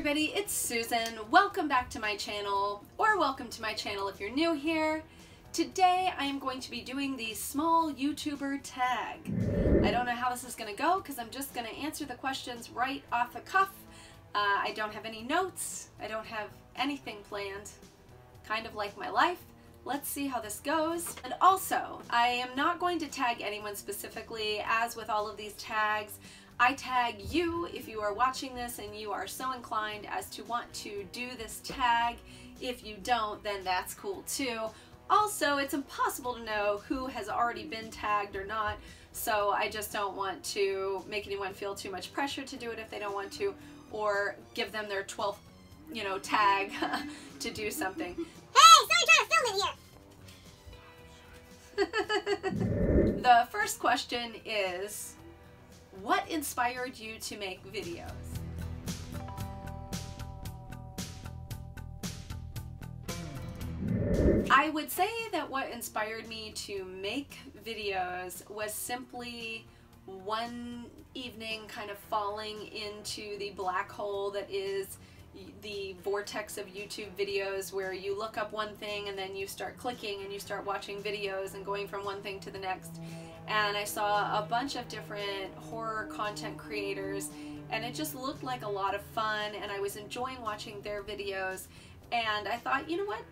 everybody, it's Susan. Welcome back to my channel, or welcome to my channel if you're new here. Today I am going to be doing the small YouTuber tag. I don't know how this is going to go because I'm just going to answer the questions right off the cuff. I don't have any notes. I don't have anything planned. Kind of like my life. Let's see how this goes. And also, I am not going to tag anyone specifically. As with all of these tags, I tag you if you are watching this and you are so inclined as to want to do this tag. If you don't, then that's cool too. Also, it's impossible to know who has already been tagged or not, so I just don't want to make anyone feel too much pressure to do it if they don't want to, or give them their 12th, tag to do something. Hey, somebody trying to film in here! The first question is, what inspired you to make videos? I would say that what inspired me to make videos was simply one evening kind of falling into the black hole that is the vortex of YouTube videos, where you look up one thing and then you start clicking and you start watching videos and going from one thing to the next. And I saw a bunch of different horror content creators and it just looked like a lot of fun, and I was enjoying watching their videos, and I thought, you know what?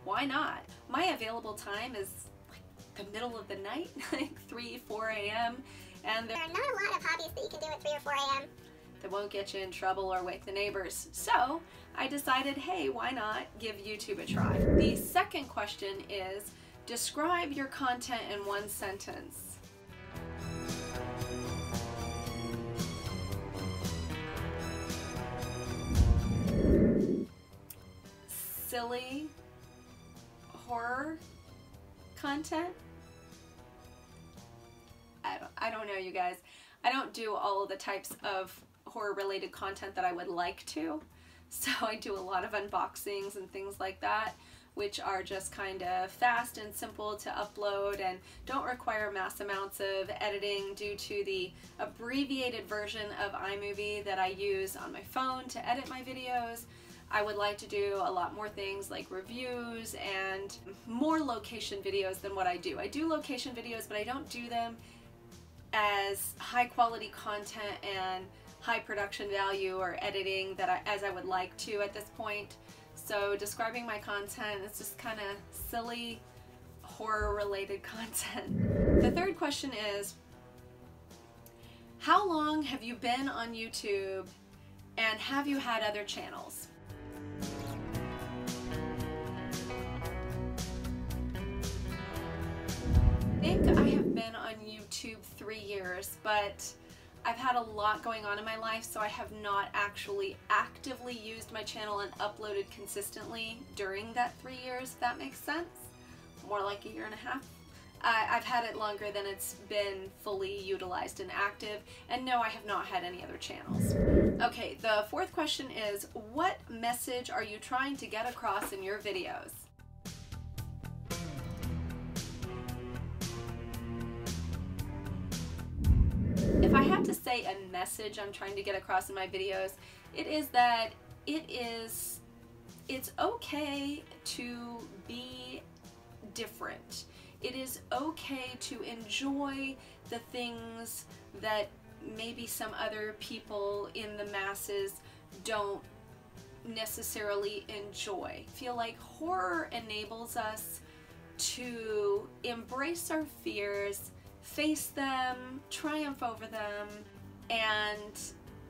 Why not? My available time is like the middle of the night, like 3, 4 a.m. and There are not a lot of hobbies that you can do at 3 or 4 a.m. that won't get you in trouble or wake the neighbors. So I decided, hey, why not give YouTube a try? The second question is, describe your content in one sentence. Silly horror content? I don't know, you guys. I don't do all of the types of horror related content that I would like to. So I do a lot of unboxings and things like that, which are just kind of fast and simple to upload and don't require mass amounts of editing due to the abbreviated version of iMovie that I use on my phone to edit my videos. I would like to do a lot more things like reviews and more location videos than what I do. I do location videos, but I don't do them as high quality content and high production value or editing as I would like to at this point. So describing my content, it's just kind of silly horror related content. The third question is, how long have you been on YouTube and have you had other channels? I think I have been on YouTube 3 years, but I've had a lot going on in my life, so I have not actually actively used my channel and uploaded consistently during that 3 years, if that makes sense. More like a year and a half. I've had it longer than it's been fully utilized and active, and no, I have not had any other channels. Okay, the fourth question is, what message are you trying to get across in your videos? If I had to say a message I'm trying to get across in my videos, it is that it's okay to be different. It is okay to enjoy the things that maybe some other people in the masses don't necessarily enjoy. I feel like horror enables us to embrace our fears, face them, triumph over them, and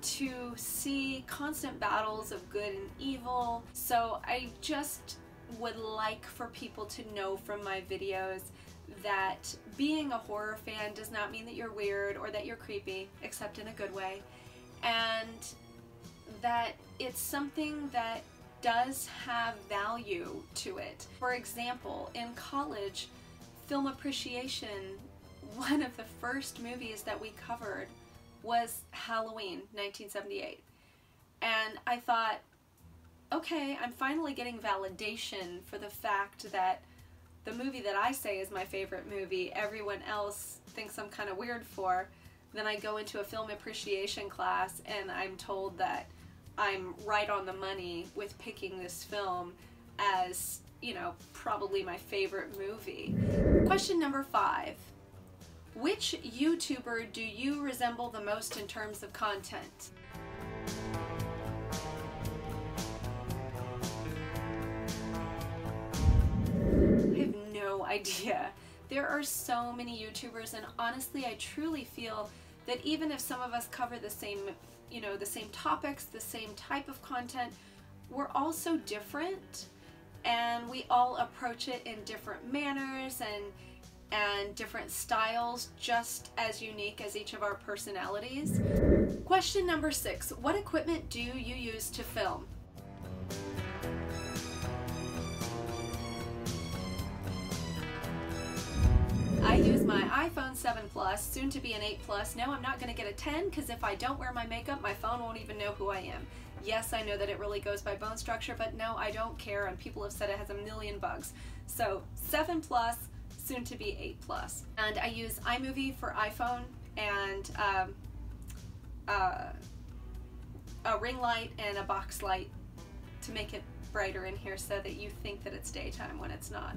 to see constant battles of good and evil. So I just would like for people to know from my videos that being a horror fan does not mean that you're weird or that you're creepy, except in a good way, and that it's something that does have value to it. For example, in college, film appreciation, one of the first movies that we covered was Halloween, 1978. And I thought, okay, I'm finally getting validation for the fact that the movie that I say is my favorite movie, everyone else thinks I'm kind of weird for. Then I go into a film appreciation class and I'm told that I'm right on the money with picking this film as, you know, probably my favorite movie. Question number 5. Which YouTuber do you resemble the most in terms of content? I have no idea. There are so many YouTubers, and honestly, I truly feel that even if some of us cover the same, you know, the same topics, the same type of content, we're all so different, and we all approach it in different manners and different styles, just as unique as each of our personalities. Question number 6. What equipment do you use to film? I use my iPhone 7 Plus, soon to be an 8 Plus. No, I'm not going to get a 10 because if I don't wear my makeup, my phone won't even know who I am. Yes, I know that it really goes by bone structure, but no, I don't care, and people have said it has a million bugs. So 7 Plus, soon to be 8 Plus. And I use iMovie for iPhone and a ring light and a box light to make it brighter in here so that you think that it's daytime when it's not.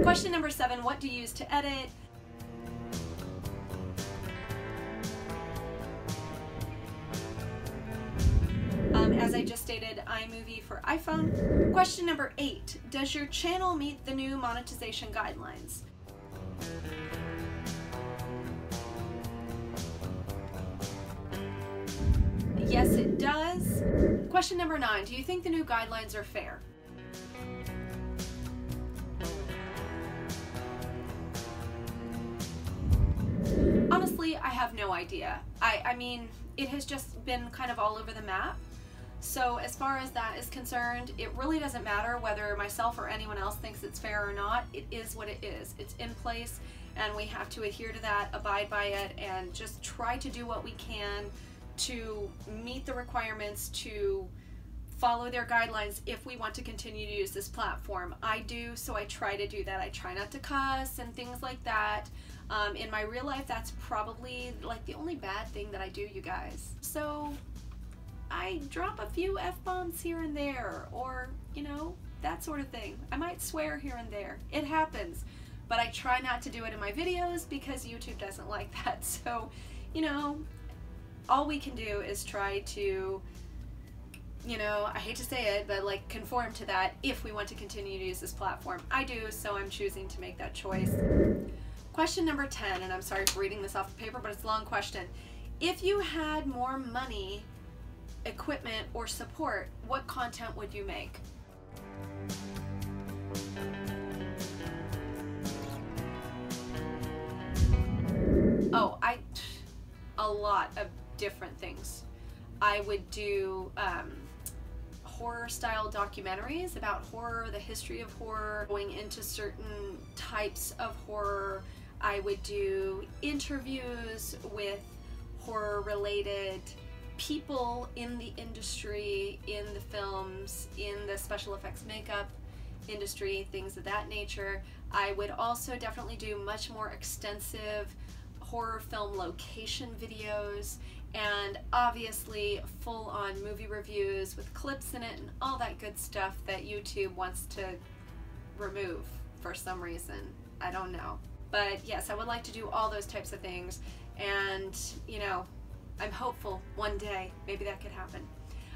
Question number 7, what do you use to edit? As I just stated, iMovie for iPhone. Question number 8, does your channel meet the new monetization guidelines? Yes, it does. Question number 9, do you think the new guidelines are fair? Honestly, I have no idea. I mean, it has just been kind of all over the map. So as far as that is concerned, it really doesn't matter whether myself or anyone else thinks it's fair or not. It is what it is. It's in place, and we have to adhere to that, abide by it, and just try to do what we can to meet the requirements, to follow their guidelines if we want to continue to use this platform. I do, so I try to do that. I try not to cuss and things like that. In my real life, that's probably like the only bad thing that I do, you guys. So I drop a few F-bombs here and there, or, you know, that sort of thing. I might swear here and there. It happens. But I try not to do it in my videos because YouTube doesn't like that. So, you know, all we can do is try to, you know, I hate to say it, but like conform to that if we want to continue to use this platform. I do, so I'm choosing to make that choice. Question number 10, and I'm sorry for reading this off the paper, but it's a long question. If you had more money, equipment, or support, what content would you make? Oh, a lot of different things. I would do horror style documentaries about horror, the history of horror, going into certain types of horror. I would do interviews with horror related people in the industry, in the films, in the special effects makeup industry, things of that nature. I would also definitely do much more extensive horror film location videos, and obviously full-on movie reviews with clips in it and all that good stuff that YouTube wants to remove for some reason. I don't know. But yes, I would like to do all those types of things, and you know, I'm hopeful one day maybe that could happen.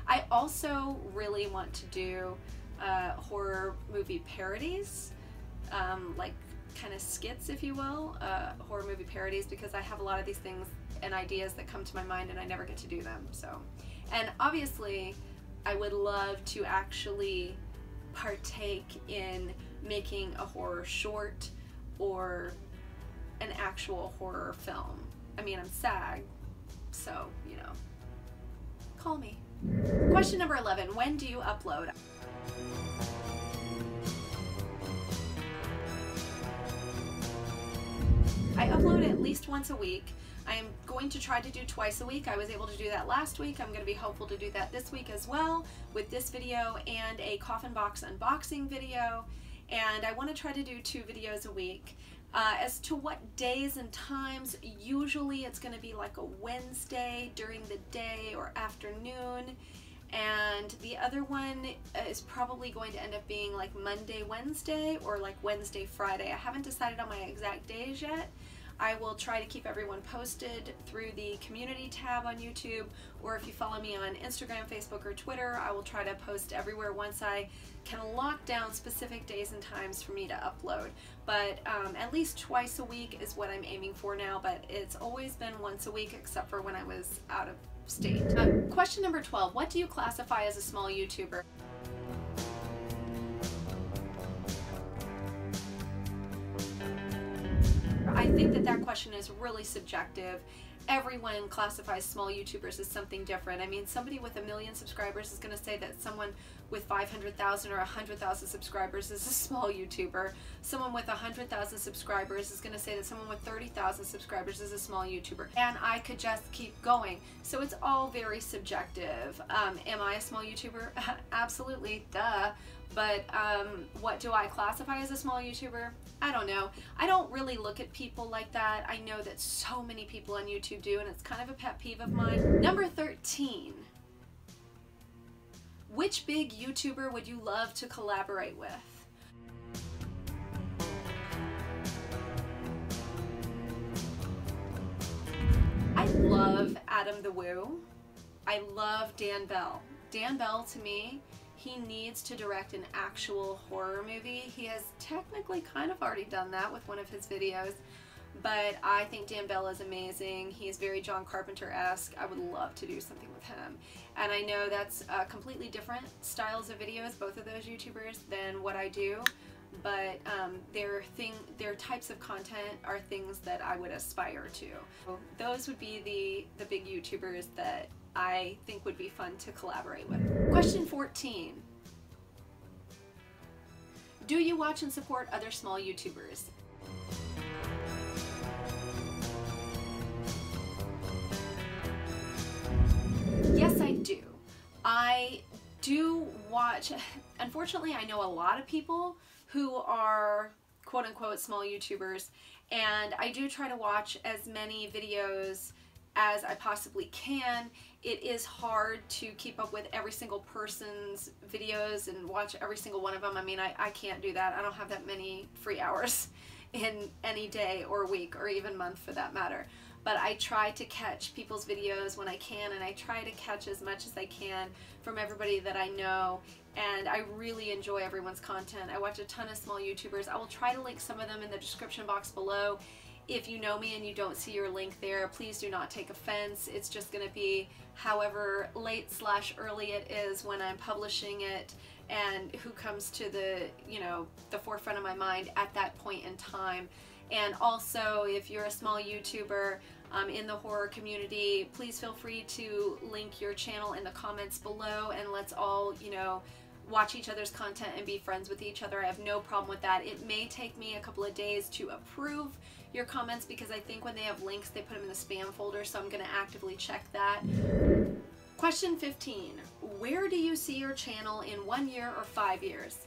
I also really want to do horror movie parodies, like kind of skits, if you will, horror movie parodies, because I have a lot of these things and ideas that come to my mind and I never get to do them. So, and obviously I would love to actually partake in making a horror short or an actual horror film. I mean, I'm SAG, so, you know, call me. Question number 11, when do you upload? I upload at least once a week. I am going to try to do twice a week. I was able to do that last week. I'm going to be hopeful to do that this week as well, with this video and a coffin box unboxing video. And I want to try to do 2 videos a week. As to what days and times, usually it's going to be like a Wednesday during the day or afternoon. and the other one is probably going to end up being like Monday, Wednesday, or like Wednesday, Friday. I haven't decided on my exact days yet. I will try to keep everyone posted through the community tab on YouTube, or if you follow me on Instagram, Facebook, or Twitter, I will try to post everywhere once I can lock down specific days and times for me to upload. But at least twice a week is what I'm aiming for now, but it's always been once a week except for when I was out of state. Question number 12, what do you classify as a small YouTuber? I think that question is really subjective. Everyone classifies small YouTubers as something different. I mean, somebody with 1 million subscribers is going to say that someone with 500,000 or 100,000 subscribers is a small YouTuber. Someone with 100,000 subscribers is going to say that someone with 30,000 subscribers is a small YouTuber. And I could just keep going. So it's all very subjective. Am I a small YouTuber? Absolutely, duh. But what do I classify as a small YouTuber? I don't know. I don't really look at people like that. I know that so many people on YouTube do, and it's kind of a pet peeve of mine. Number 13. Which big YouTuber would you love to collaborate with? I love Adam the Woo. I love Dan Bell. Dan Bell, to me, he needs to direct an actual horror movie. He has technically kind of already done that with one of his videos, but I think Dan Bell is amazing. He's very John Carpenter-esque. I would love to do something with him. And I know that's completely different styles of videos, both of those YouTubers, than what I do, but their types of content are things that I would aspire to. So those would be the big YouTubers that I think would be fun to collaborate with. Question 14. Do you watch and support other small YouTubers? Yes, I do. I do watch, unfortunately I know a lot of people who are quote-unquote small YouTubers, and I do try to watch as many videos as I possibly can. It is hard to keep up with every single person's videos and watch every single one of them. I mean, I can't do that. I don't have that many free hours in any day or week or even month for that matter. But I try to catch people's videos when I can, and I try to catch as much as I can from everybody that I know, and I really enjoy everyone's content. I watch a ton of small YouTubers. I will try to link some of them in the description box below. If you know me and you don't see your link there, please do not take offense. It's just going to be however late/early it is when I'm publishing it, and who comes to the forefront of my mind at that point in time. And also, if you're a small YouTuber in the horror community, please feel free to link your channel in the comments below, and let's all, watch each other's content and be friends with each other. I have no problem with that. It may take me a couple of days to approve your comments because I think when they have links, they put them in the spam folder, so I'm going to actively check that. Question 15. Where do you see your channel in 1 year or 5 years?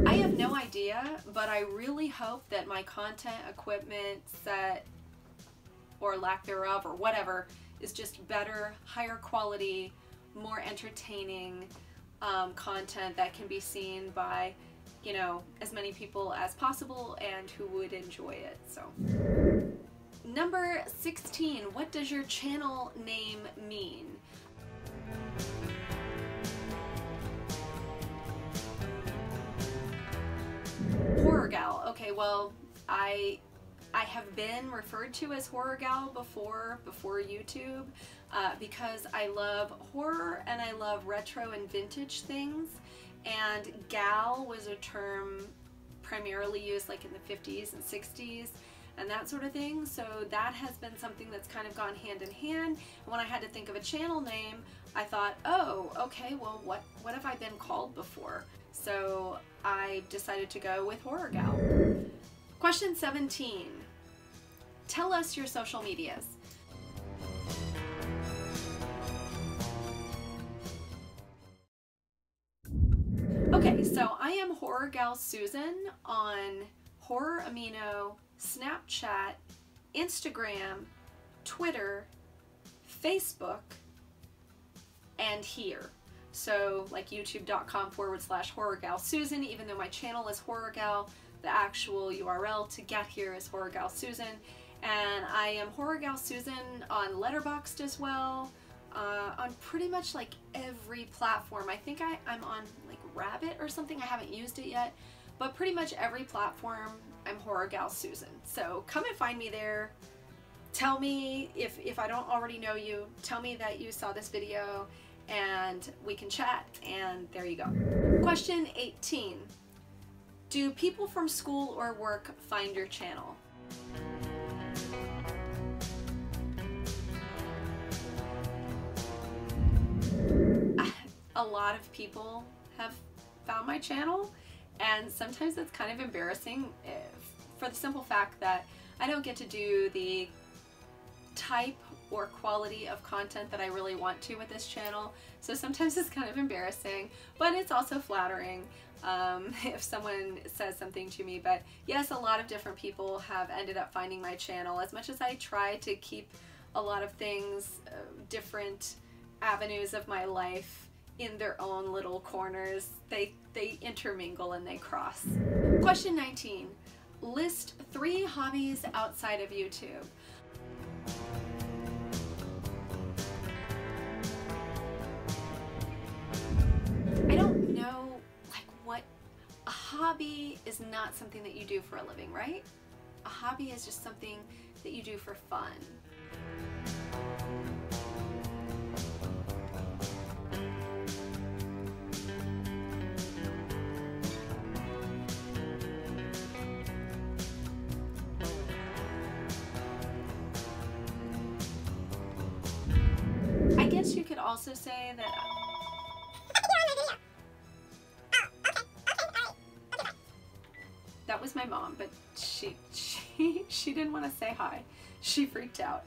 I have no idea, but I really hope that my content, equipment, set, or lack thereof, or whatever, is just better, higher quality, more entertaining content that can be seen by, as many people as possible and who would enjoy it. So, number 16, what does your channel name mean? HorrorGal. Okay, well, I have been referred to as HorrorGal before YouTube because I love horror and I love retro and vintage things, and gal was a term primarily used like in the 50s and 60s and that sort of thing, so that has been something that's kind of gone hand in hand. And when I had to think of a channel name, I thought, oh, okay, well, what have I been called before? So I decided to go with HorrorGal. Question 17. Tell us your social medias. Okay, so I am HorrorGalSusan on Horror Amino, Snapchat, Instagram, Twitter, Facebook, and here. So like youtube.com/HorrorGalSusan, even though my channel is HorrorGal, the actual URL to get here is HorrorGalSusan. And I am HorrorGalSusan on Letterboxd as well, on pretty much like every platform. I think I'm on like Rabbit or something. I haven't used it yet, but pretty much every platform I'm HorrorGalSusan. So come and find me there. Tell me if I don't already know you, tell me that you saw this video and we can chat, and there you go. Question 18. Do people from school or work find your channel? A lot of people have found my channel, and sometimes it's kind of embarrassing for the simple fact that I don't get to do the type or quality of content that I really want to with this channel. So sometimes it's kind of embarrassing, but it's also flattering if someone says something to me. But yes, a lot of different people have ended up finding my channel. As much as I try to keep a lot of things, different avenues of my life in their own little corners, they intermingle and they cross. Question 19. List 3 hobbies outside of YouTube. I don't know, like, what a hobby is not something that you do for a living, right? A hobby is just something that you do for fun. I guess you could also say that that was my mom, but she didn't want to say hi. She freaked out.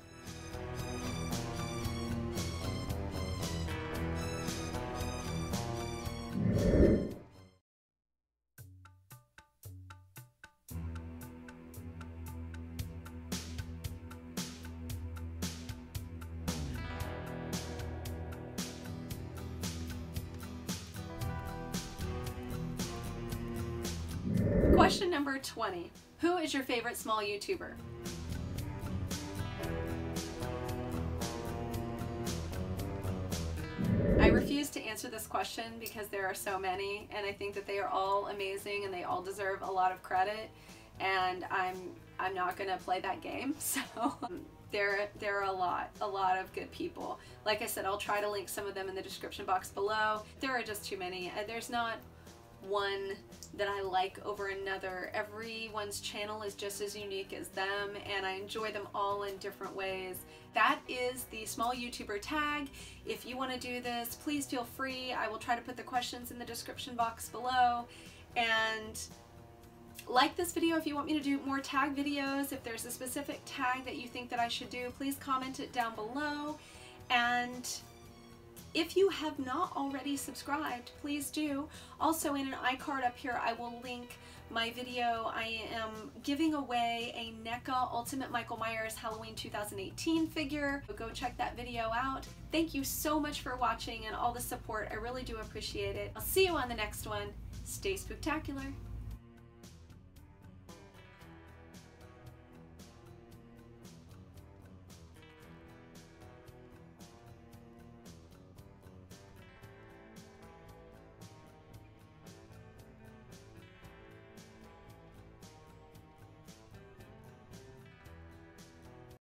Question number 20. Who is your favorite small YouTuber? I refuse to answer this question because there are so many, and I think that they are all amazing and they all deserve a lot of credit, and I'm not gonna play that game. So there are a lot of good people. Like I said, I'll try to link some of them in the description box below. There are just too many. There's not one that I like over another. Everyone's channel is just as unique as them, and I enjoy them all in different ways. That is the small YouTuber tag. If you want to do this, please feel free. I will try to put the questions in the description box below. And like this video if you want me to do more tag videos. If there's a specific tag that you think that I should do, please comment it down below. And if you have not already subscribed, please do. Also, in an iCard up here, I will link my video. I am giving away a NECA Ultimate Michael Myers Halloween 2018 figure. So go check that video out. Thank you so much for watching and all the support. I really do appreciate it. I'll see you on the next one. Stay spooktacular.